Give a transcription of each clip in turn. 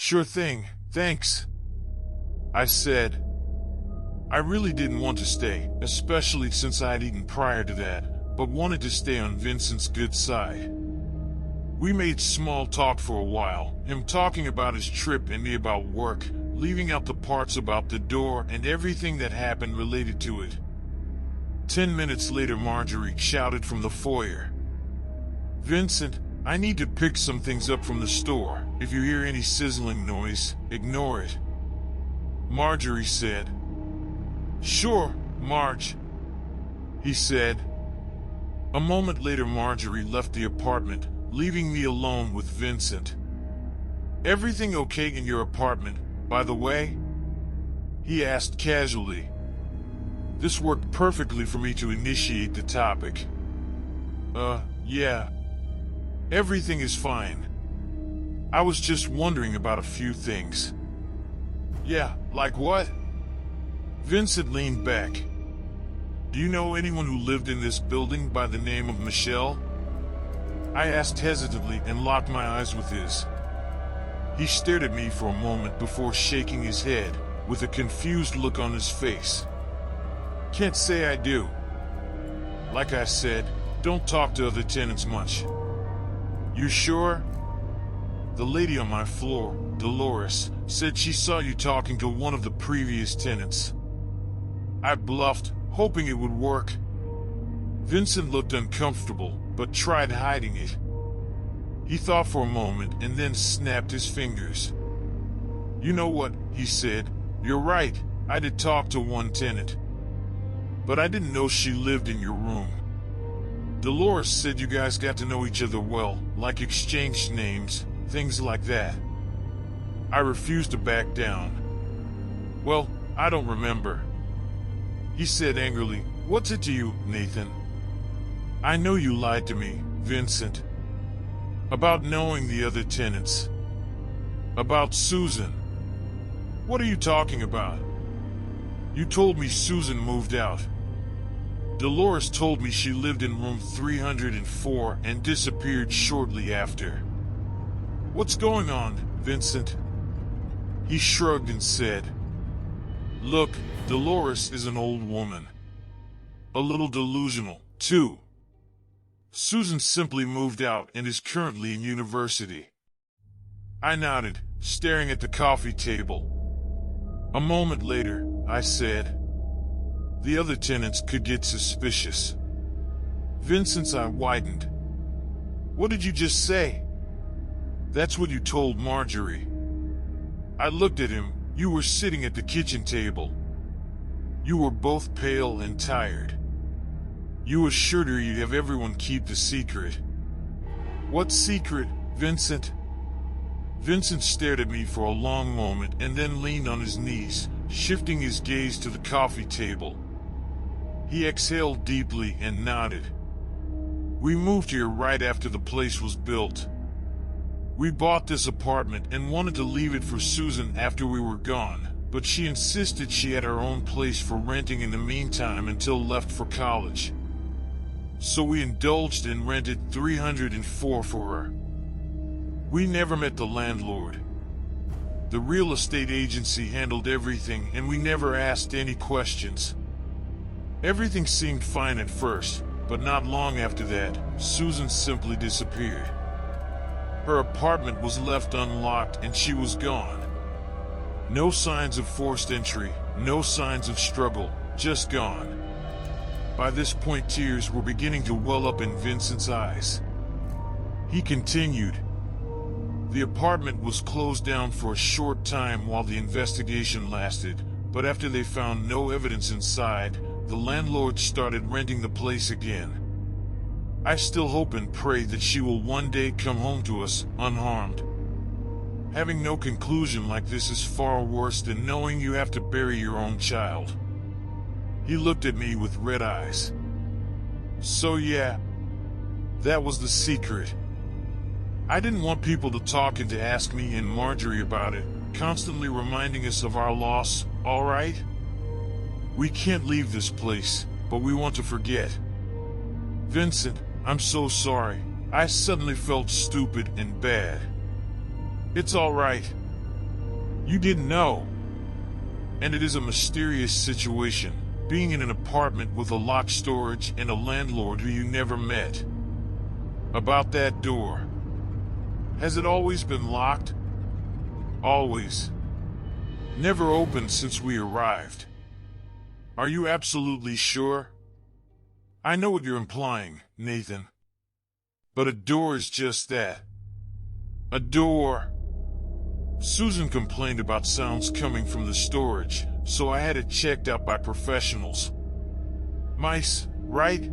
Sure thing, thanks, I said. I really didn't want to stay, especially since I had eaten prior to that, but wanted to stay on Vincent's good side. We made small talk for a while, him talking about his trip and me about work, leaving out the parts about the door and everything that happened related to it. 10 minutes later, Marjorie shouted from the foyer, "Vincent, I need to pick some things up from the store. If you hear any sizzling noise, ignore it." Marjorie said. "Sure, Marge," he said. A moment later, Marjorie left the apartment, leaving me alone with Vincent. "Everything okay in your apartment, by the way?" he asked casually. This worked perfectly for me to initiate the topic. Yeah. Everything is fine. I was just wondering about a few things." "Yeah, like what?" Vincent leaned back. "Do you know anyone who lived in this building by the name of Michelle?" I asked hesitantly and locked my eyes with his. He stared at me for a moment before shaking his head, with a confused look on his face. "Can't say I do. Like I said, don't talk to other tenants much." "You sure?" "The lady on my floor, Dolores, said she saw you talking to one of the previous tenants." I bluffed, hoping it would work. Vincent looked uncomfortable, but tried hiding it. He thought for a moment and then snapped his fingers. "You know what," he said, "you're right, I did talk to one tenant. But I didn't know she lived in your room. Dolores said you guys got to know each other well, like exchanged names, things like that." I refused to back down. "Well, I don't remember," he said angrily. "What's it to you, Nathan?" "I know you lied to me, Vincent. About knowing the other tenants. About Susan." "What are you talking about?" "You told me Susan moved out. Dolores told me she lived in room 304 and disappeared shortly after." "What's going on, Vincent?" He shrugged and said, "Look, Dolores is an old woman. A little delusional, too. Susan simply moved out and is currently in university." I nodded, staring at the coffee table. A moment later, I said, "The other tenants could get suspicious." Vincent's eye widened. "What did you just say?" "That's what you told Marjorie." I looked at him. "You were sitting at the kitchen table. You were both pale and tired. You assured her you'd have everyone keep the secret." "What secret, Vincent?" Vincent stared at me for a long moment and then leaned on his knees, shifting his gaze to the coffee table. He exhaled deeply and nodded. "We moved here right after the place was built. We bought this apartment and wanted to leave it for Susan after we were gone, but she insisted she had her own place for renting in the meantime until left for college. So we indulged and rented 304 for her. We never met the landlord. The real estate agency handled everything and we never asked any questions. Everything seemed fine at first, but not long after that, Susan simply disappeared. Her apartment was left unlocked and she was gone. No signs of forced entry, no signs of struggle, just gone." By this point, tears were beginning to well up in Vincent's eyes. He continued, "The apartment was closed down for a short time while the investigation lasted, but after they found no evidence inside, the landlord started renting the place again. I still hope and pray that she will one day come home to us, unharmed. Having no conclusion like this is far worse than knowing you have to bury your own child." He looked at me with red eyes. "So yeah, that was the secret. I didn't want people to talk and to ask me and Marjorie about it, constantly reminding us of our loss, all right? We can't leave this place, but we want to forget. Vincent, I'm so sorry. I suddenly felt stupid and bad. It's all right. You didn't know. And it is a mysterious situation, being in an apartment with a locked storage and a landlord who you never met. About that door. Has it always been locked? Always. Never opened since we arrived. Are you absolutely sure? I know what you're implying, Nathan. But a door is just that. A door. Susan complained about sounds coming from the storage, so I had it checked out by professionals. Mice, right?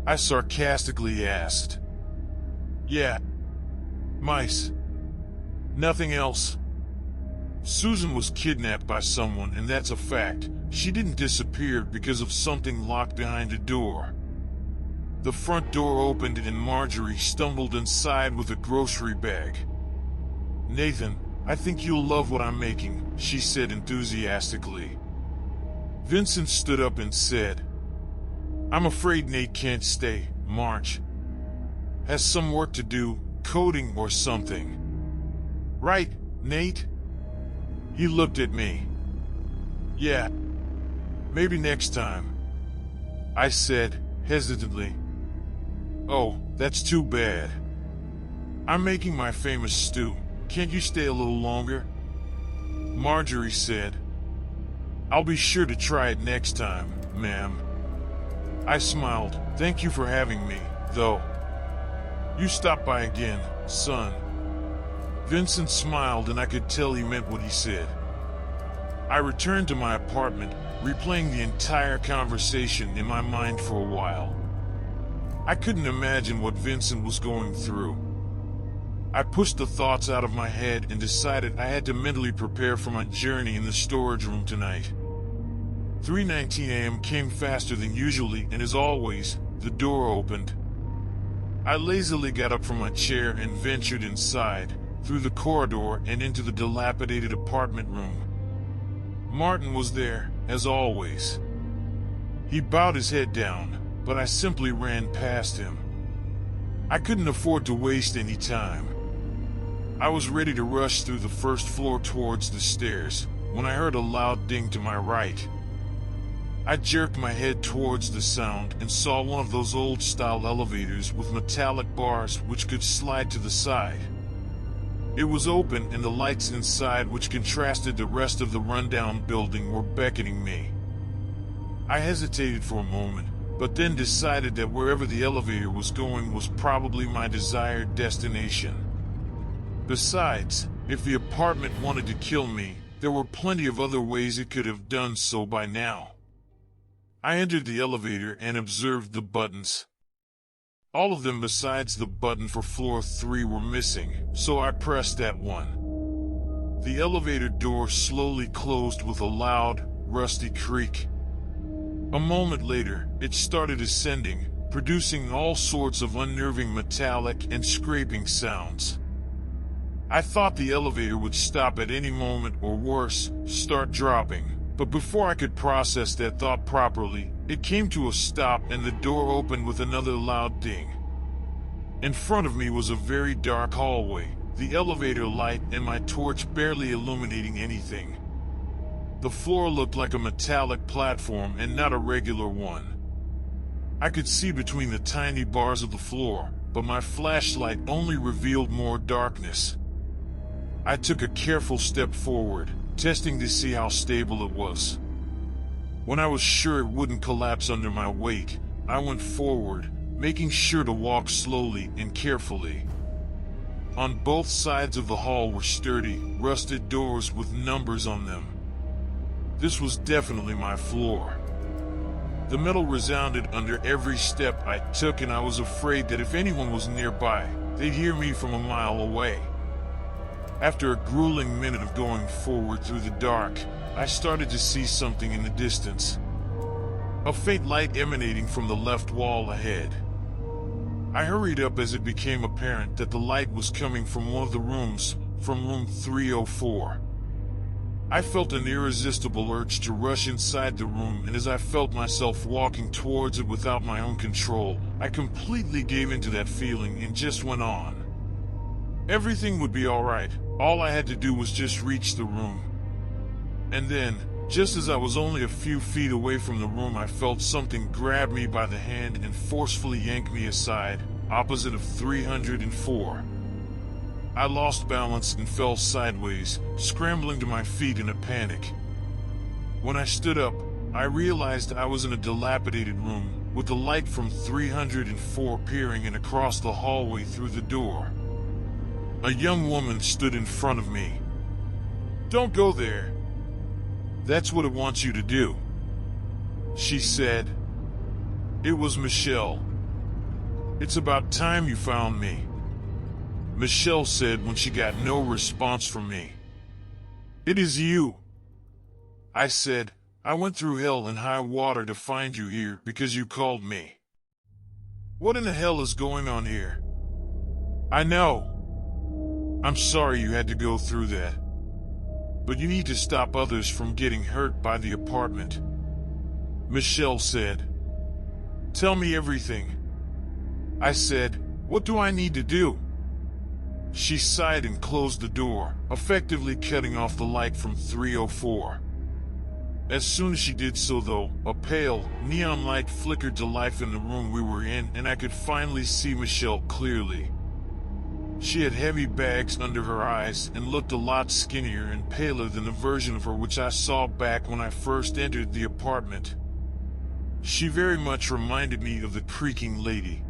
I sarcastically asked. Yeah. Mice. Nothing else. Susan was kidnapped by someone, and that's a fact. She didn't disappear because of something locked behind a door. The front door opened and Marjorie stumbled inside with a grocery bag. Nathan, I think you'll love what I'm making, she said enthusiastically. Vincent stood up and said, I'm afraid Nate can't stay, Marge. Has some work to do, coding or something. Right, Nate? He looked at me. Yeah. Maybe next time. I said, hesitantly. Oh, that's too bad. I'm making my famous stew. Can't you stay a little longer? Marjorie said, I'll be sure to try it next time, ma'am. I smiled. Thank you for having me, though. You stop by again, son. Vincent smiled and I could tell he meant what he said. I returned to my apartment, replaying the entire conversation in my mind for a while. I couldn't imagine what Vincent was going through. I pushed the thoughts out of my head and decided I had to mentally prepare for my journey in the storage room tonight. 3:19 a.m. came faster than usually, and as always, the door opened. I lazily got up from my chair and ventured inside, through the corridor and into the dilapidated apartment room. Martin was there, as always. He bowed his head down, but I simply ran past him. I couldn't afford to waste any time. I was ready to rush through the first floor towards the stairs, when I heard a loud ding to my right. I jerked my head towards the sound and saw one of those old-style elevators with metallic bars which could slide to the side. It was open and the lights inside, which contrasted the rest of the rundown building, were beckoning me. I hesitated for a moment, but then decided that wherever the elevator was going was probably my desired destination. Besides, if the apartment wanted to kill me, there were plenty of other ways it could have done so by now. I entered the elevator and observed the buttons. All of them besides the button for floor 3 were missing, so I pressed that one. The elevator door slowly closed with a loud, rusty creak. A moment later, it started ascending, producing all sorts of unnerving metallic and scraping sounds. I thought the elevator would stop at any moment, or worse, start dropping, but before I could process that thought properly, it came to a stop and the door opened with another loud ding. In front of me was a very dark hallway, the elevator light and my torch barely illuminating anything. The floor looked like a metallic platform and not a regular one. I could see between the tiny bars of the floor, but my flashlight only revealed more darkness. I took a careful step forward, testing to see how stable it was. When I was sure it wouldn't collapse under my weight, I went forward, making sure to walk slowly and carefully. On both sides of the hall were sturdy, rusted doors with numbers on them. This was definitely my floor. The metal resounded under every step I took, and I was afraid that if anyone was nearby, they'd hear me from a mile away. After a grueling minute of going forward through the dark, I started to see something in the distance. A faint light emanating from the left wall ahead. I hurried up as it became apparent that the light was coming from one of the rooms, from room 304. I felt an irresistible urge to rush inside the room, and as I felt myself walking towards it without my own control, I completely gave into that feeling and just went on. Everything would be alright. All I had to do was just reach the room. And then, just as I was only a few feet away from the room, I felt something grab me by the hand and forcefully yank me aside, opposite of 304. I lost balance and fell sideways, scrambling to my feet in a panic. When I stood up, I realized I was in a dilapidated room, with the light from 304 peering in across the hallway through the door. A young woman stood in front of me. "Don't go there. That's what it wants you to do," she said. It was Michelle. "It's about time you found me," Michelle said when she got no response from me. "It is you," I said. "I went through hell and high water to find you here because you called me." "What in the hell is going on here?" "I know. I'm sorry you had to go through that. But you need to stop others from getting hurt by the apartment," Michelle said. "Tell me everything," I said. "What do I need to do?" She sighed and closed the door, effectively cutting off the light from 304. As soon as she did so, though, a pale, neon light flickered to life in the room we were in, and I could finally see Michelle clearly. She had heavy bags under her eyes and looked a lot skinnier and paler than the version of her which I saw back when I first entered the apartment. She very much reminded me of the creaking lady.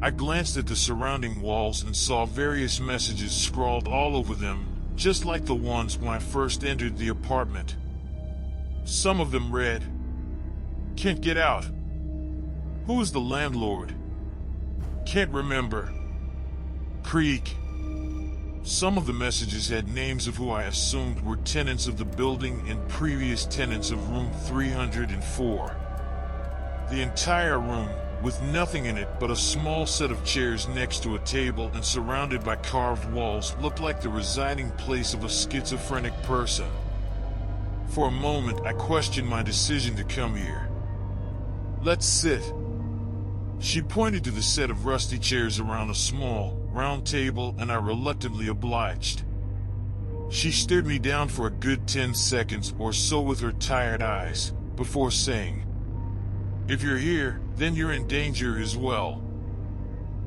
I glanced at the surrounding walls and saw various messages scrawled all over them, just like the ones when I first entered the apartment. Some of them read, "Can't get out. Who is the landlord? Can't remember. Creak." Some of the messages had names of who I assumed were tenants of the building and previous tenants of room 304. The entire room, with nothing in it but a small set of chairs next to a table and surrounded by carved walls, looked like the residing place of a schizophrenic person. For a moment, I questioned my decision to come here. "Let's sit." She pointed to the set of rusty chairs around a small, round table, and I reluctantly obliged. She stared me down for a good 10 seconds or so with her tired eyes, before saying, "If you're here, then you're in danger as well.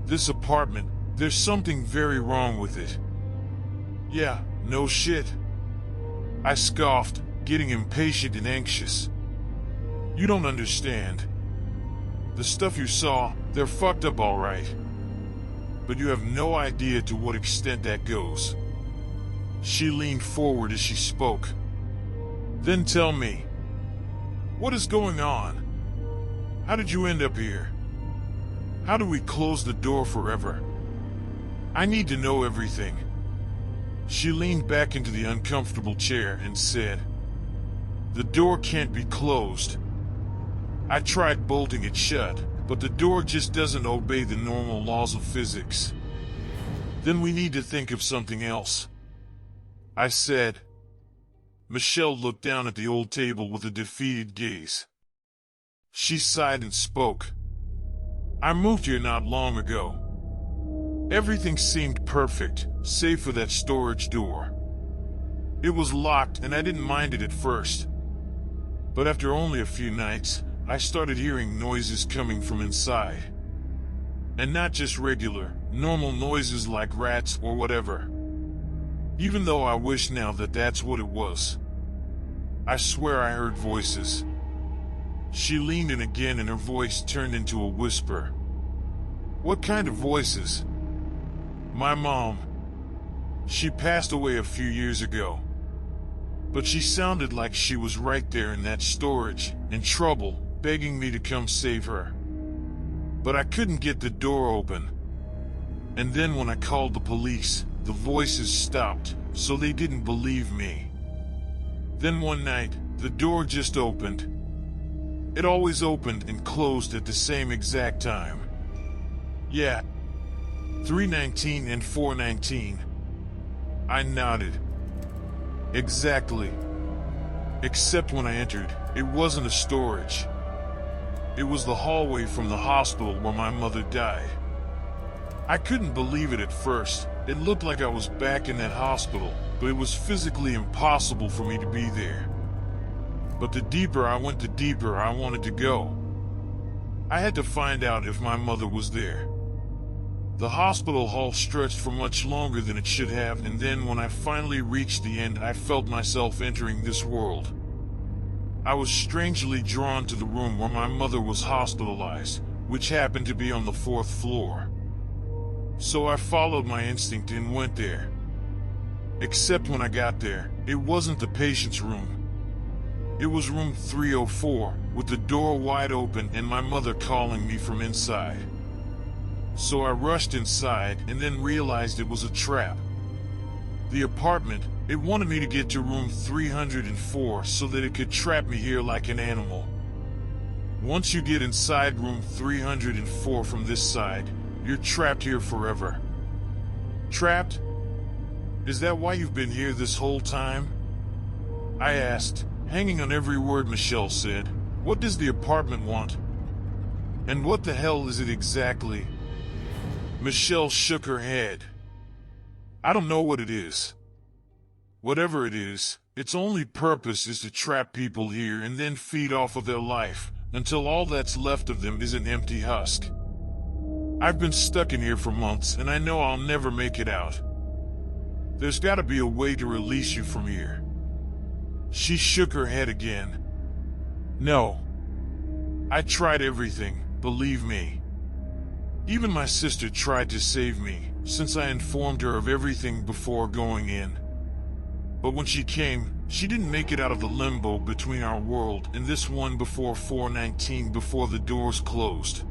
This apartment, there's something very wrong with it." "Yeah, no shit," I scoffed, getting impatient and anxious. "You don't understand. The stuff you saw, they're fucked up all right. But you have no idea to what extent that goes." She leaned forward as she spoke. "Then tell me, what is going on? How did you end up here? How do we close the door forever? I need to know everything." She leaned back into the uncomfortable chair and said, "The door can't be closed. I tried bolting it shut, but the door just doesn't obey the normal laws of physics." "Then we need to think of something else," I said. Michelle looked down at the old table with a defeated gaze. She sighed and spoke. "I moved here not long ago. Everything seemed perfect, save for that storage door. It was locked and I didn't mind it at first. But after only a few nights, I started hearing noises coming from inside. And not just regular, normal noises like rats or whatever. Even though I wish now that that's what it was. I swear I heard voices." She leaned in again and her voice turned into a whisper. "What kind of voices?" "My mom. She passed away a few years ago. But she sounded like she was right there in that storage, in trouble, begging me to come save her. But I couldn't get the door open. And then when I called the police, the voices stopped, so they didn't believe me. Then one night, the door just opened. It always opened and closed at the same exact time. Yeah, 3:19 and 4:19. I nodded. Exactly. Except when I entered, it wasn't a storage. It was the hallway from the hospital where my mother died. I couldn't believe it at first, It looked like I was back in that hospital, but it was physically impossible for me to be there. But the deeper I went, the deeper I wanted to go. I had to find out if my mother was there. The hospital hall stretched for much longer than it should have, and then when I finally reached the end, I felt myself entering this world. I was strangely drawn to the room where my mother was hospitalized, which happened to be on the 4th floor. So I followed my instinct and went there. Except when I got there, it wasn't the patient's room. It was room 304, with the door wide open and my mother calling me from inside. So I rushed inside and then realized it was a trap. The apartment, it wanted me to get to room 304 so that it could trap me here like an animal. Once you get inside room 304 from this side, you're trapped here forever. Trapped? Is that why you've been here this whole time? I asked, hanging on every word Michelle said. What does the apartment want? And what the hell is it exactly? Michelle shook her head. I don't know what it is. Whatever it is, its only purpose is to trap people here and then feed off of their life, until all that's left of them is an empty husk. I've been stuck in here for months and I know I'll never make it out. There's gotta be a way to release you from here. She shook her head again. No. I tried everything, believe me. Even my sister tried to save me, since I informed her of everything before going in. But when she came, she didn't make it out of the limbo between our world and this one before 419 before the doors closed.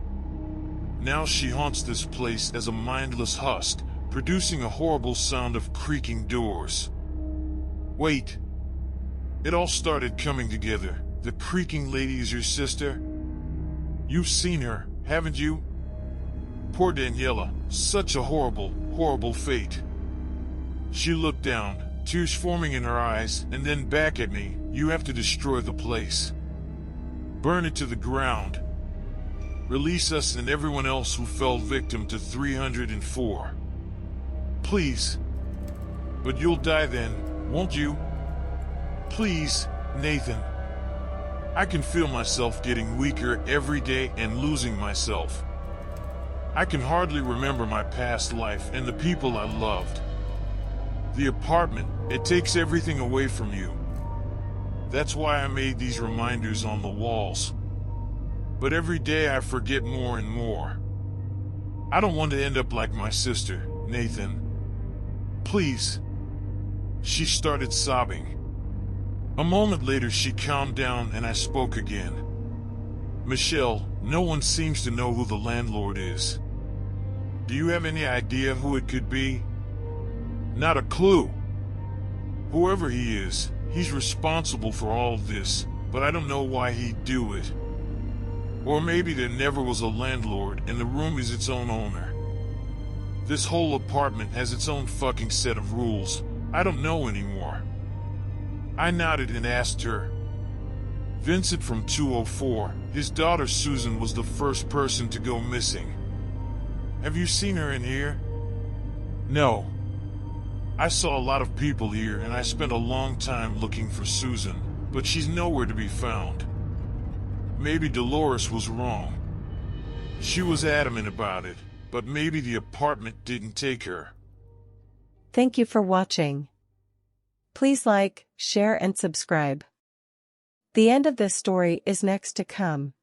Now she haunts this place as a mindless husk, producing a horrible sound of creaking doors. Wait. It all started coming together. The creaking lady is your sister? You've seen her, haven't you? Poor Daniela, such a horrible, horrible fate. She looked down, tears forming in her eyes, and then back at me. You have to destroy the place. Burn it to the ground. Release us and everyone else who fell victim to 304. Please. But you'll die then, won't you? Please, Nathan. I can feel myself getting weaker every day and losing myself. I can hardly remember my past life and the people I loved. The apartment, it takes everything away from you. That's why I made these reminders on the walls. But every day I forget more and more. I don't want to end up like my sister, Nathan. Please. She started sobbing. A moment later she calmed down and I spoke again. Michelle, no one seems to know who the landlord is. Do you have any idea who it could be? Not a clue. Whoever he is, he's responsible for all of this, but I don't know why he'd do it. Or maybe there never was a landlord and the room is its own owner. This whole apartment has its own fucking set of rules. I don't know anymore. I nodded and asked her. Vincent from 204, his daughter Susan was the first person to go missing. Have you seen her in here? No. I saw a lot of people here and I spent a long time looking for Susan, but she's nowhere to be found. Maybe Dolores was wrong. She was adamant about it, but maybe the apartment didn't take her. Thank you for watching. Please like, share and subscribe. The end of this story is next to come.